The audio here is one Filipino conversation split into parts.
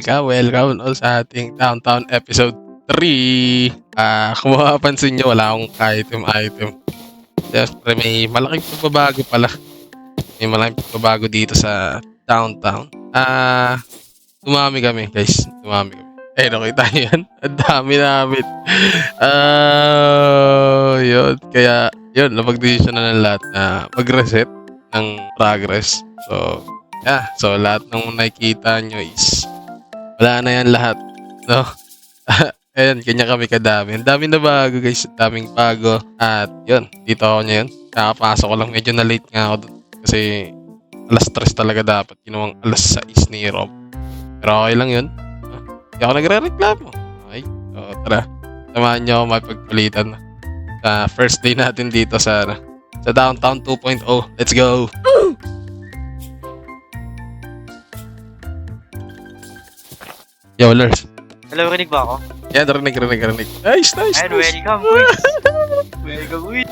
welcome all sa ating Downtown episode 3. Kung mapapansin nyo, wala akong item. Siyempre, may malaking pagbabago pala. May malaking pagbabago dito sa Downtown. Dumami kami, guys. Dumami kami. Nakita nyo yan? Ang dami namin. Yun. Kaya, yun, napag-decision na ng lahat na mag-reset ng progress. So lahat ng nakikita nyo is wala na yan lahat, no? Ayan, kanya kami kadami. Ang dami na bago, guys. Ang daming bago. At yun, dito ako ngayon. Kakapasok ko lang. Medyo na late nga ako dun. Kasi alas 3 talaga dapat. Ginawang alas 6 ni Rob. Pero okay lang yun. Hindi ako nagre-reklamo. Okay? So tara. Samahan nyo ako mapagpalitan sa first day natin dito sa Downtown 2.0. Let's go! Yo, Lars. Hello, rinig ba ako? Yan, rinig. Nice. And welcome, boys. Welcome, boys.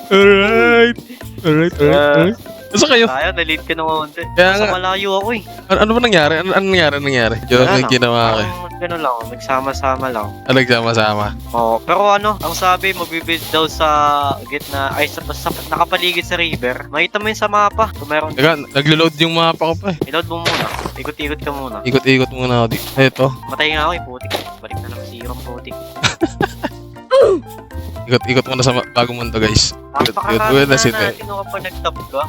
Alright. Nasa kayo? Tayo, na-late ka ng konti. Kaya nga. Nasa malayo ako eh. Ano ba nangyari? Ano nangyari? Yung ginawa ko. Gano'n lang, nagsama-sama lang. Nagsama-sama. Oo, pero ano, ang sabi, magbibuild daw sa gitna, ay sa nakapaligid sa river. Makita mo yun sa mapa. Kung meron. Teka, naglo-load yung mapa ko pa eh. I-load mo muna. Ikot-ikot ka muna. Ikot muna ako dito. Ito. Matay nga ako eh, putik. Balik na naman si Hirong putik. Ikot muna sa bagong mundo, guys. Napakakasana natin nung kapag nag-top ka.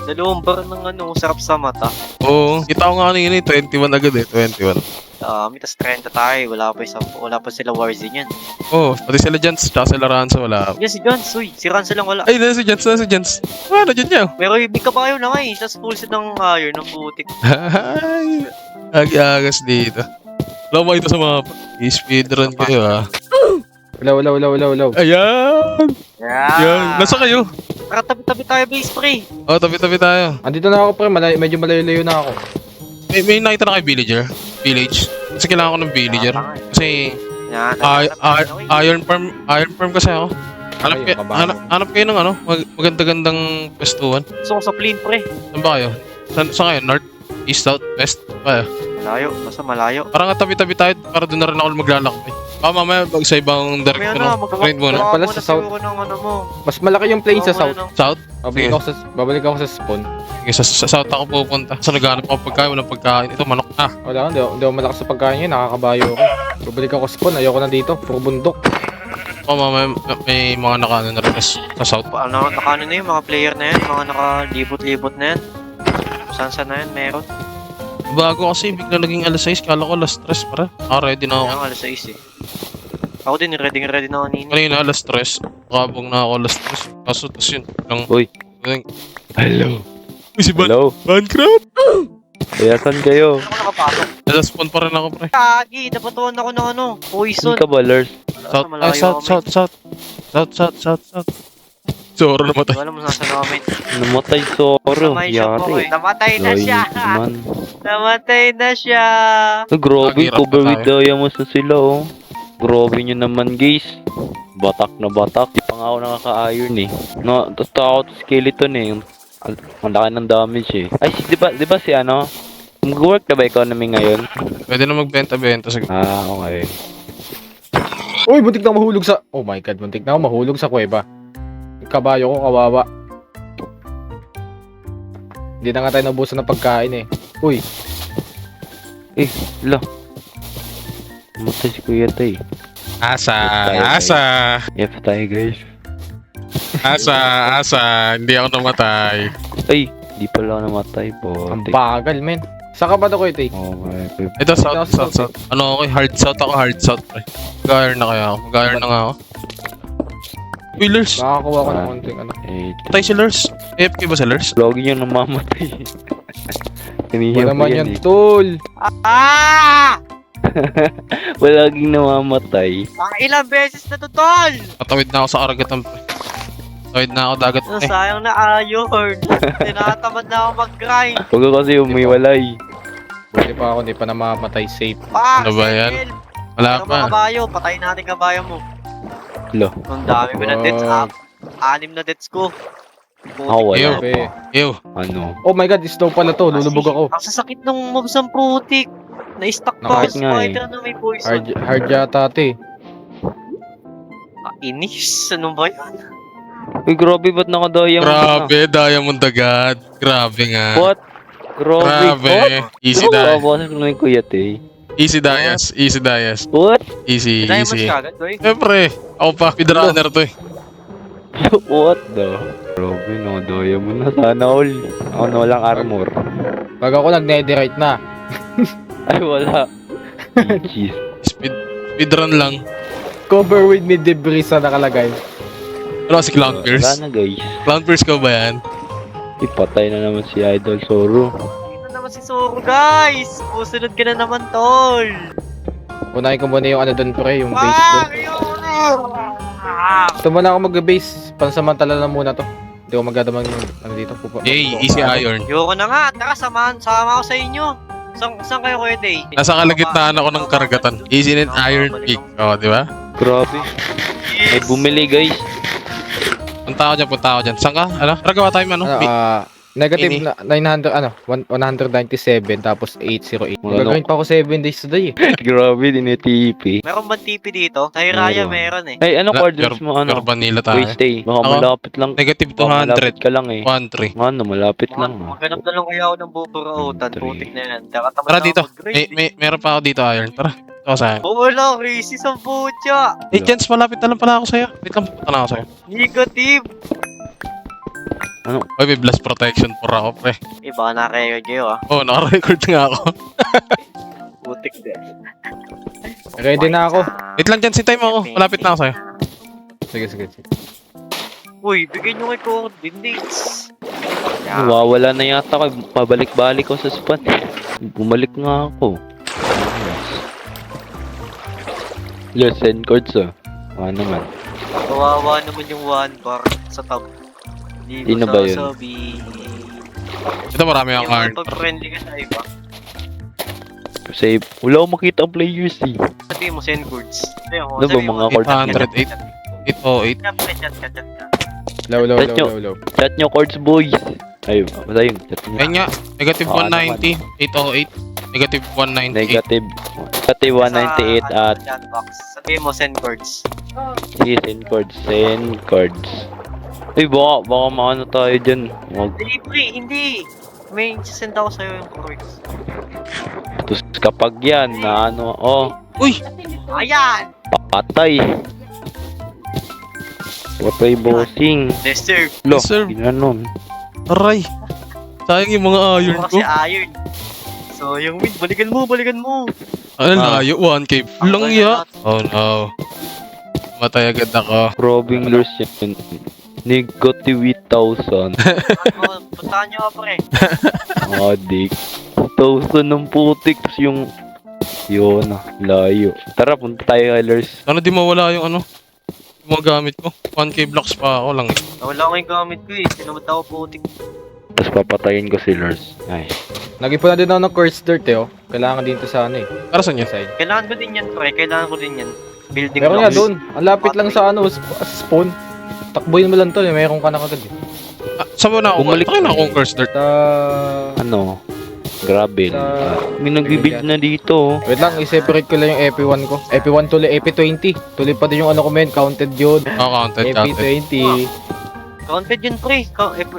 Dalawang bar ng sarap sa mata. Oo. Kita ko nga kanina eh. 21 agad eh. 21. Mitas 30 tayo. Wala pa sila Warzone yan. Oo. Pati sila Jans. Tsaka sila Ranzo. Wala. Yan si Jans. Uy, si Ranzo lang wala. Ay, nasa si Jans. Ano dyan niya? Pero may kabayo na nga eh. Tapos full set ng iron ng putik. Ay. Agi-agas dito. Wala mo ito sa mga speedrun kayo ah. Wala. Ayan! Yeah. Yan. Nasa kayo? Tara, tabi-tabi tayo base pre. Oh, tabi-tabi tayo. Andito na ako pre, medyo malayo-layo na ako. May nakita na kayo villager? Village? Kasi kailangan ko ng villager. Kasi Yan. iron farm kasi ako. Hanap kayo ng maganda-gandang pwestuhan. So, sa plane pre. Saan ba kayo? Saan kayo? North? East? South? West? Ba? Malayo. Basta malayo. Parang tabi-tabi tayo para doon na rin ako maglalakbay. Mamaya sa ibang direction grind muna. Pala sa south. Mas malaki yung plane sa south. South? Babalik ako sa spawn. Sige, sa south ako pupunta. Sa naghanap ako pagkain, walang pagkain. Ito, manok na. Wala, hindi ako malakas sa pagkain yun, nakakabayo ako. Babalik ako sa spawn, ayoko na dito, puro bundok. Mamaya may mga nakaano na rin sa south. Nakaano na yung mga player na yan, mga nakalibot-libot na yan. Saan na yan, meron. Bago kasi, bigla naging alas 6, kala ko alas 3 para. Ready na ako. Kaya alas 6 eh. Ako din, ready na ako nini. Kanina alas 3, kabong na ako alas 3. Kaso, tas yun. Uy. Hello. Uy, si Hello. Bancraft! Kaya saan kayo? Ako nakapasok. Nasa spawn pa rin ako, pre. Kagi, napatuan ako ng poison. Saan ka ba, Lars? South. Zoro namatay. Wala mo nasa namin. Namatay Zoro. Yari. Namatay na siya. Namatay na siya. Grabe, Hirap cover na with diamonds na sila oh. Grabe nyo naman guys. Batak na batak. Di pa nga ako nakaka-iron eh. No, tapos ako to skeleton eh. Ang laki ng damage eh. Ay, di ba si ano? Mag-work na ba economy ngayon? Pwede na magbenta-benta. Okay. Uy, buntik na mahulog sa... Oh my god, buntik na ako mahulog sa kuweba. Yung kabayo ko, kawawa. Hindi na nga tayo nabusan ng pagkain eh. Uy. Lo. Matay si Kuya Tay. Asa. F tayo guys. Asa. Hindi ako namatay. Ay, di pala ako namatay po. Ang bagal men. Saan ka ba ito Kuya Tay? Okay. Ito, south. Ano ako, hard south, pre. Mag-iron na kaya ako. Mag-iron na nga ako. Uy, Lars. Nakakuha ko ng konting ano. Patay si Lars. AFK ba si Lars? Lagi niyang namamatay. Wala naman yan, eh. tol. Palaging namamatay. Ilang beses na to, tol! Patawid na ako sa karagatan, pre. Patawid na ako dagat, pre. Sayang na iron. Tinatamad na ako mag-grind. Huwag ka kasi umiwalay. Buti pa ako, hindi pa namamatay safe. Ano ba yan? Wala Pero pa. mga kabayo, patayin natin kabayo mo. Lo. Ang dami ko ng deaths. 6 na deaths ko. Ew. Ano? Oh my god, slow pala to. Lulubog ako. Ang sasakit ng mobs ng putik. Na-stuck pa Nakahit ako nga spider na may poison. Hard yata ito eh. Inis, ano ba yan? Uy, grabe, ba't naka-diamond na? Grabe, Diamond agad. Grabe nga. What? Grabe. Grabe. Easy What? Dias. Bawasan ko na yung kuya, te. Easy Dias. Easy Dias. What? Easy, Diamonds easy. ka agad, boy. Siyempre, ako pa, speedrunner to eh. What the? Grabe, naka-diamond na. Sana all. Ako na walang armor. Pag ako nag-netherite na. Ay, wala. Jeez. Speedrun lang. Cover with me debris na nakalagay. Ano si Clown Wala Pierce? na, guys. Clown Pierce ko ba yan? Ipatay na naman si Idol Zoro. Dito naman si Zoro, guys! Pusunod ka na naman, tol! Unahin ko muna yung ano doon pre, yung base ko. Ito muna ako mag-base. Pansamantala na muna to. Hindi ko magdadamang ano dito. Hey, easy iron. Ayoko na nga, tara, sama ako sa inyo. Saan kayo kuya Day? Nasa kalagitnaan ako ng karagatan. Easy and Iron Peak. O, di ba? Grabe. May bumili, guys. Punta ako dyan. Saan ka? Ano? Tara gawa tayo ano? Negative Ini. na 900 ano 197 tapos 808. Wala Gagawin pa ako 7 days today eh. Grabe, dinitipi. Meron bang TP dito? Sa Hiraya meron eh. Ay, ano Wala, coordinates mo, ano? Pure vanilla tayo. Waste day. Baka Ako? malapit lang. Negative Baka malapit 200. ka lang eh. 1-3. Ano, malapit lang. Maghanap na lang kaya ako ng buburautan. Three. Putik na yan. Tara, Tara dito. Meron pa ako dito iron. Tara. Ito ako sa'yo. Wala, crazy sa pucha. Hey, Jens, malapit na lang pala ako sa'yo. Wait lang, punta na ako sa'yo. Negative. Oy, may blast protection for ako, pre. Baka naka-record kayo ah. Oh, naka-record nga ako. Putik din. Ready na ako. Wait lang, Jens, hintay mo ako. Malapit na ako sa'yo. Sige. Uy, bigyan nyo kay coordinates. Nawawala na yata ako. Pabalik-balik ako sa spot. Bumalik nga ako. Let's send cards ah. Naman. Kawawa naman yung one bar sa tab. Hindi Sino ko ba yun? sasabihin. Ito marami akong iron. Pag friendly ka sa iba, Kasi wala akong makita ang players eh. sabihin mo send goods. Ano ba mga cards? 808. 808. Chat ka. Low. Chat nyo cards boys. Ay, basta yun. Chat nyo. Ayun nga, negative Oo 190. 808. Negative 198. Negative. Pati 198 at chat box. Sabihin mo send goods. sige, send cards. Send cards. Ay, baka maano tayo dyan. Hindi. May send ako sa'yo yung goods. Tapos kapag yan, na ano, oh, Uy! Ayan! patay. Patay bossing. Deserve. Lo, Deserve. ginanon. Aray! Sayang yung mga iron ko. Kasi iron. So, yung win, balikan mo. Ano Ah. layo? 1k lang ya. Oh no. Matay agad ako. Probing lures yan. Negative 8,000. Puntahan nyo ako pre. Adik. 1,000 ng putik. Tapos yung... Yun ah, layo. Tara, punta tayo kay Lurs. Sana di mawala yung ano? Yung mga gamit ko. 1k blocks pa ako lang eh. Nawala ko yung gamit ko eh. Sinamad ako putik. Tapos papatayin ko si Lurs. Ay. Nag-ipon na din ako ng quartz dirt eh oh. Kailangan din to sa ano eh. Para saan yun? Side. Kailangan ko din yan pre. Kailangan ko din yan. Building Meron nga blocks. doon. Ang lapit lang sa ano, spawn. Takbuhin mo lang to eh, meron ka na kagad eh. Saan mo na ako? Bumalik Bumalik na akong curse dirt. Sa... Ano? Grabe. May nagbibid na dito. Wait lang, i-separate ko lang yung EP1 ko. EP1 tuloy, EP20. Tuloy pa din yung ano ko men, counted yun. Oh, counted. EP20. Counted yun pre.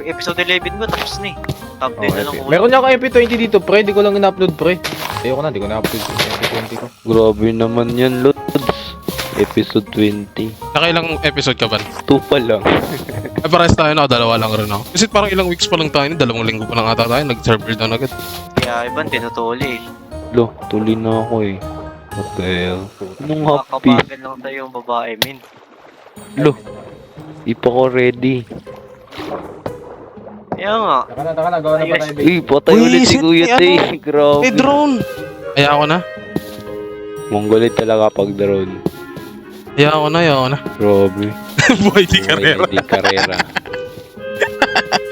Episode 11 ko tapos na eh. Top 10 na lang ulit. Meron niya akong EP20 dito pre, di ko lang in-upload pre. Ayoko na, di ko na-upload yung EP20 ko. Grabe naman yan, Lods. Episode 20. Nakailang episode ka ba? 2 pa lang. Ay, parehas tayo na. Dalawa lang rin ako. Kasi parang ilang weeks pa lang tayo. 2 linggo pa lang ata tayo. Nag-server down agad. Kaya ibang tinutuli eh. Lo, tuloy na ako eh. What the hell? Anong happy? Kakabagal lang tayo yung babae min. Lo, di pa ko ready. Kaya nga. Taka na, gawa na pa tayo babe. Uy, patay Uy, ulit si shit, Kuya may Tay. ano? Grabe. May drone! Kaya ako na. Mongolid talaga pag drone. Kaya ako na. Grabe. Boy, di karera. Di karera.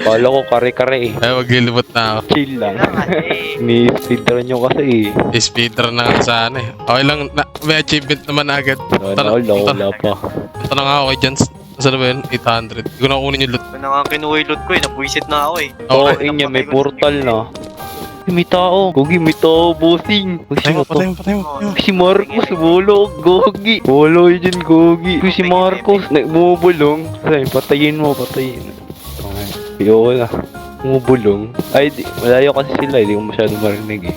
Kala ko kare-kare eh. Ay, maglilibot na ako. Chill lang. Kailangan eh. Ni speedrun nyo kasi eh. Speedrun na nga sana eh. Okay lang. May achievement naman agad. Sana all na wala pa. Punta na nga ako kay Jans. Saan ba yun? 800. Hindi ko na kunin yung loot. Kung nga kinuha yung loot ko eh. Nabuisit na ako eh. Oo, Okay. inya may portal na. May tao. Gogi, may tao, bossing. Uy, Patay mo, sino to? patay mo, patay mo. Si Marcos, bulog, Gogi. Wala yun dyan, Gogi. Uy, si Marcos, bumubulong. Ay, patayin mo, patayin. Okay, wala. Bumubulong. Ay, malayo kasi sila, hindi ko masyado marinig eh.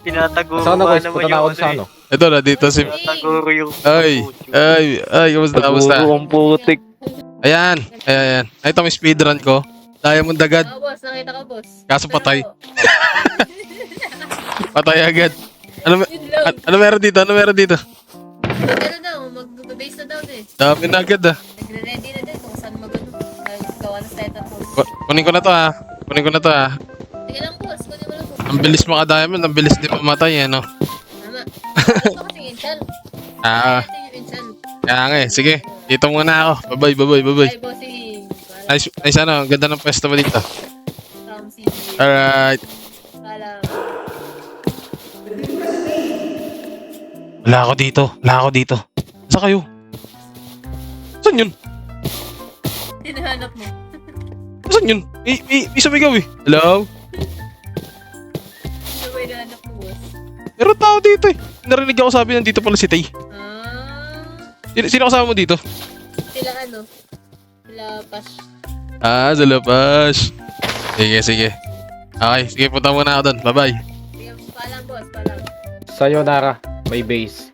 Tinataguro Saan ako? nga naman Punta na ako yung sa ano? Ito na, dito si... Tinataguro yung... Ay, kamusta, kamusta? Taguro ang putik. Ayan, ayan. Ay, ito may speedrun ko. Diamond agad. Oo, boss. Nakita ko, boss. Kaso patay. Pero, Patay agad. Ano, yun lang. ano meron dito? Ano meron dito? Ano daw, mag-base na daw eh. Dami na agad ah. Nagre-ready na din kung saan mag-ano. Gawa na sa Titan House. Kunin ko na to ah. Kunin ko na to ah. Sige lang, boss. Kunin mo lang, boss. Ang bilis maka-diamond, ang bilis din mamatay eh, no? Tama. Ano kasi yung intel? Ah, Ito yung intel. kaya nga eh. Sige, dito muna ako. Bye-bye, bye-bye, bye-bye. Bye, bossing. Nice, nice ano. Ganda ng pwesto mo dito. From CG. Alright. Paalam. Wala ako dito. Wala ako dito. Saan kayo? Saan yun? Hinahanap mo. Saan yun? May sumigaw eh. Hello? Ano ba hinahanap mo, boss? Meron tao dito eh. Narinig ako sabi nandito pala si Tay. Sino kasama mo dito? Sila ano? Sila Pash. Ah, sa labas. Sige, sige. Okay, sige, punta muna ako doon. Bye-bye. Sige, paalam, boss. Paalam. Sayonara. May base.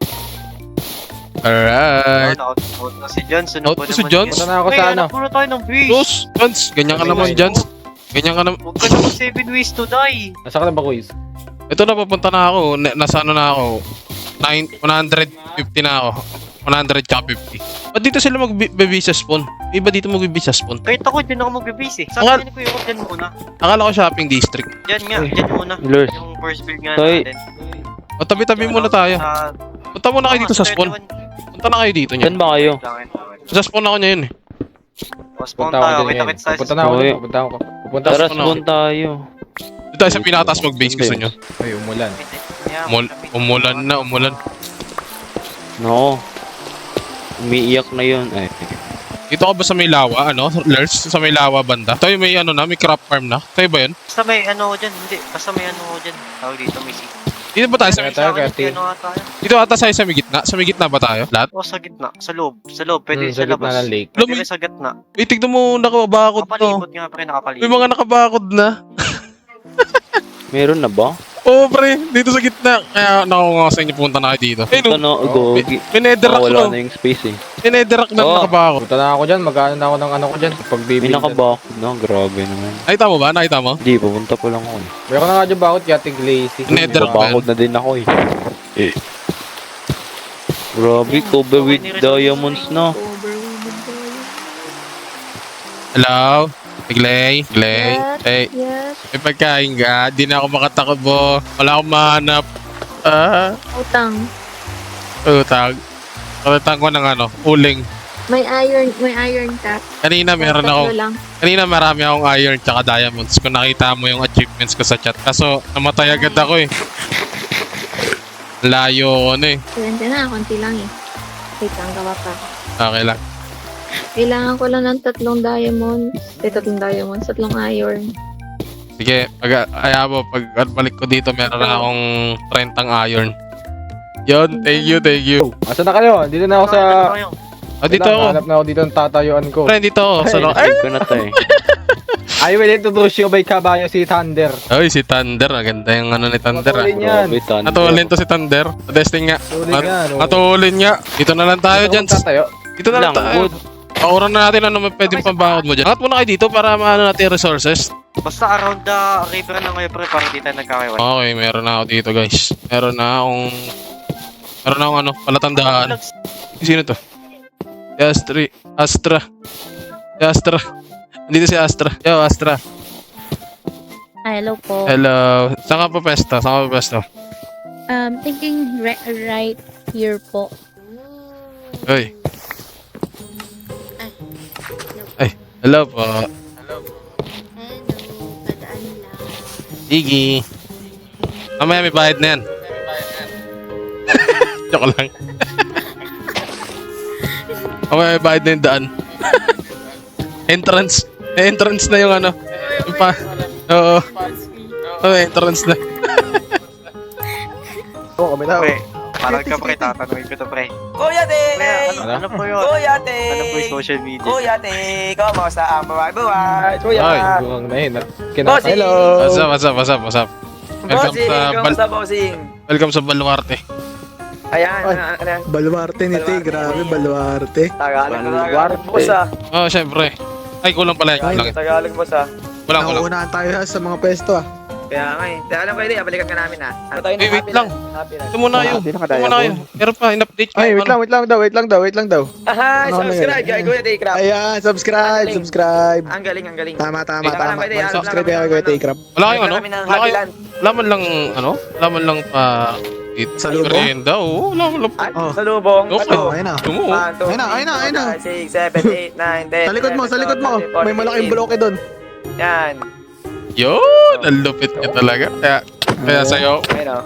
Alright. Out na si Johnson. Out na si Jones? Punta na ako sa ano. Muna tayo ng base. Tos, Jans, ganyan ka naman, Jans. Ganyan ka naman. Huwag ka naman 7 ways to die. Nasa ka na ba, quiz? Ito na, papunta na ako. Nasa ano na ako. 150 na ako. 100 tsaka 50. Ba't dito sila mag-base spawn? Iba dito mag-base spawn. Kahit ako, din ako mag-base eh. Akala- Sabi ni Kuya Rob, dyan muna. Akala ko shopping district. Dyan nga, dyan muna. Lurs. Yung first build nga Tay. natin. O, tabi-tabi muna tayo. Punta muna kayo dito sa spawn. Punta na kayo dito niya. Saan ba kayo? Sa spawn ako niya yun eh. Spawn Punta ako tayo, dyan kita ngayon. kita tayo. Pupunta na ako. Okay. Pupunta ako. Pupunta Tara, ako. spawn tayo. Dito tayo sa pinakataas mag-base gusto nyo. Ay, umulan. Umulan na, umulan. No. Umiiyak na yun. Ay, Dito ka ba sa may lawa, ano? Lurs, sa may lawa banda? Tayo may ano na, may crop farm na. Tayo ba yun? Basta may ano ko dyan, hindi. Basta may ano ko dyan. Tawag dito, may seat. Dito ba tayo sa... Tayo, Kati. Ano nga tayo? Dito ata sa may gitna? Sa may gitna ba tayo? Lahat? O sa gitna, sa loob. Sa loob, pwede Sa sa gitna labas. ng lake. Pwede Lumi- rin sa gitna. Wait, tignan mo, nakabakod to. Nakapalibot nga pre, May nakapalibot. mga nakabakod na. meron na ba? Oo, pre. Dito sa gitna. Kaya nakuha ko sa inyo, punta na kayo dito. Ay, Ito no. na, gogi. May netherrack Wala no. na yung space eh. May netherrack na Oo. nakabakod. Punta na ako dyan. Magkano na ako ng ano ko dyan. May Pagbibigyan. nakabakod na, grabe naman. Nakita mo ba? Nakita mo? Hindi, pupunta pa lang ako eh. Meron na nga dyan bakit kaya tiglazy. Netherrack ba yan? Babakod na din ako eh. Grabe, cover with diamonds na. Hello? Glay? Glay? Hey, Yes. may pagkain ka? Di na ako makatakbo. Wala akong mahanap. Ah, Utang. utang. Utang ko ng ano, uling. May iron ka. Kanina meron ako. Tatlo lang. Kanina marami akong iron tsaka diamonds. Kung nakita mo yung achievements ko sa chat. Kaso namatay agad ako eh. Layo ko na eh. Pwede na, konti lang eh. Wait lang, gawa pa. Okay lang. Kailangan ko lang ng 3 diamonds. 3 diamonds, 3 iron. Sige, kaya mo, pag balik ko dito, meron na akong 30 iron. Yun, thank you, thank you. Asan na kayo? Dito na ako sa... Ah, dito ako. Hanap na ako dito ng tatayuan ko. Friend, dito ako. Sa Ay, ay! ko na to eh. I will introduce you by kabayo si Thunder. Ay, si Thunder. Maganda yung ano ni Thunder ah. Matulin yan. Grabe, thunder. Natulin to si Thunder. Testing nga. Tuloy yan. oh. Matulin nga. Dito na lang tayo dyan. Tatayo. Dito na lang Lang, tayo. good. Pauran na natin ano may pwedeng pambakod mo dyan. Angat muna kayo dito para maano natin yung resources. Basta around the river lang kayo pre, para hindi tayo nagkakaiwan. Okay, meron na ako dito guys. Meron na akong ano, palatandaan. Sino to? Si Astra. Si Astra. Nandito si Astra. Yo, Astra. Hello po. Hello. Saan ka pa pesto? Saan ka pa pesto? Thinking right here po. Uy. Ay, hello po. Hello, padaan lang. Iggy. Mamaya may bayad na yan. Joke lang. Mamaya may bayad na yung daan. Entrance. Entrance na yung ano. Yung pa. Oo. Oh, entrance na. Oo, kami na. Pre, parang ka pre, tatanungin ko to pre. Kuya Pre, Tay! ano po yun? Kuya Tay! Ano po yung social media? Kuya Tay! Kamusta ang buhay-buhay? Kuya! Ay, buwang na yun. Bossing! Hello. What's up? Welcome Bossing! sa Kamusta bossing? welcome sa Baluarte. Ayan, Ay. ano? Baluarte ni Tay, grabe Baluarte. Tagalog na Tagalog boss ah. Oh, syempre. Ay, kulang pala yan. Kulang. Tagalog boss ah. Kulang. Nauunahan tayo ha, sa mga pwesto ah. Kaya nga eh. Kaya alam ko hindi, balikan ka namin ah. Ano tayo Wait lang. Ito muna yun. Hindi Ito nakadaya muna po. yun. Meron pa, in-update ko. Ay, wait lang daw. Aha, Ano subscribe nangyari? kay Kuya Tay Crap. Ayan, subscribe. Ang galing. Tama. Wait lang, pwede, alam Subscribe lang kaya namin kay ng Tay Crap. Wala kayong ano? Kami ng Wala Happy kayong, Land. laman lang, ano? Laman lang pa, Salubong? merienda. Oo, laman lang pa. Ay, Oh. sa lubong. Okay. Oh, ayun na. Tumo. 1, 2, Ayun na. 6, 7, 8, 9, 10. Sa likod mo. May malaking bloke doon. Yan. Yun! Ang lupit ka talaga. Kaya sa'yo, Ayun o.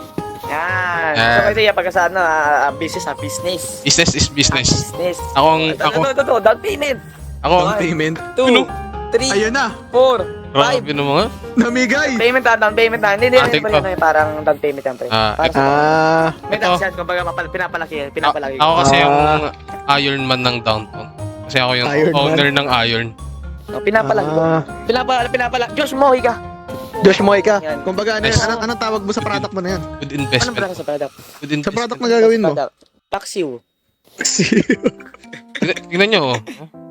Yan. Yan. So kasi pagka sa ano, business. business is business. Business. Ako, Ito, down payment. ako, Down payment. 2, 3, Ayun na. 4, 5. grabe na mga. Namigay. Down payment na. Hindi, Ah, tingko. parang down payment yan, pre. Ah, Parang may ito. tax yan, kumbaga pinapalaki. Ako kasi yung Iron Man ng downtown. Kasi ako yung Iron Man. owner ng Iron. Pinapalaki ko. Pinapalaki. Diyos mo, higa. Josh Moika. Yan. Kumbaga, Yes. anong tawag mo sa product mo na yan? Good Anong investment. plano sa product? Good Sa investment. product na gagawin mo? Paksiw. Tingnan nyo, oh.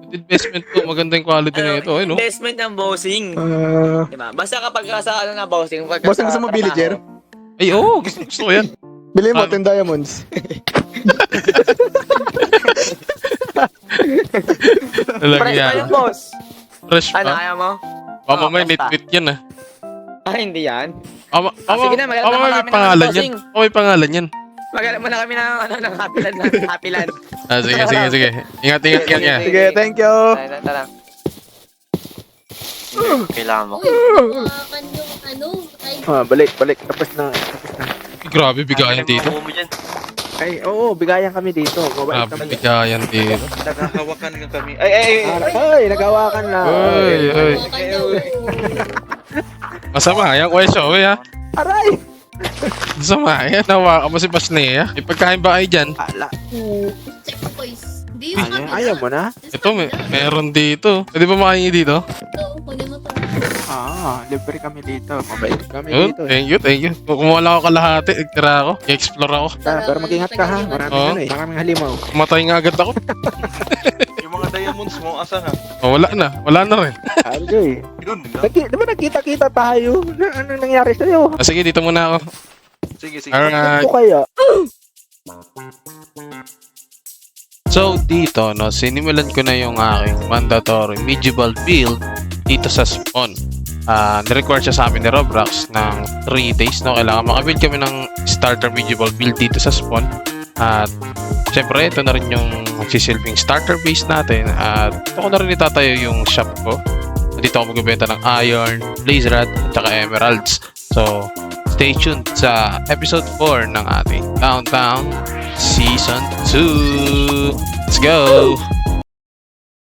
Good investment to. Maganda yung quality na ito. Ayun, oh. Investment ng bossing. Diba? Basta kapag sa ano na bossing. Boss, gusto mo villager? Ay, oo. Gusto ko yan. Bili mo, Ah. 10 diamonds. Talaga Price pa yan. yung boss. Fresh Ano, pa. ayaw mo? Mama may basta. nitwit yan, ah. Hindi yan. Mama, sige na, magalit na may kami ng pangalan yan. bossing. May pangalan yan. Magalit mo na kami ng Happy Land. Ah, sige. Ingat. Sige, thank you. Tara. Kailangan mo. Hawakan yung ano, ay, Balik. Tapos na. Grabe, bigayan dito. Mo dyan. Ay, oo, bigayan kami dito. Mabait Grabe, bigayan dito. Naghahawakan nga kami. Ay. Nagawakan na. Ay. hawakan yung Masama yan, Kuya Showy, ha? Aray! Masama yan. Nawakan mo si Pasnea. May pagkain ba kayo dyan? check boys. Hindi yung kapit. Ayaw mo na? Ito, meron dito. Pwede ba makahingi dito? Ito, kunin mo to. Libre kami dito. Mabait kami Yun, thank you. Kung wala ako kalahati, nagtira ako. I-explore ako. Pero mag-ingat ka ha. Maraming Oo. maraming halimaw. Kumatay nga agad ako. Yung mga diamonds mo, asa na? Oh, wala na rin. Arjoy. Yun lang. Di ba nagkita-kita tayo? Ano nangyari sa'yo? Ah, sige, dito muna ako. Sige. Alright. Ano kaya? So, dito, no, sinimulan ko na yung aking mandatory medieval build dito sa spawn. Nirequire siya sa amin ni Roblox ng 3 days, no? Kailangan makabuild kami ng starter medieval build dito sa spawn. At, syempre, ito na rin yung magsisilbing starter base natin. At, ito ko na rin itatayo yung shop ko. Dito ako magbibenta ng iron, blaze rod, at saka emeralds. So, stay tuned sa episode 4 ng ating Downtown Season 2. Let's go!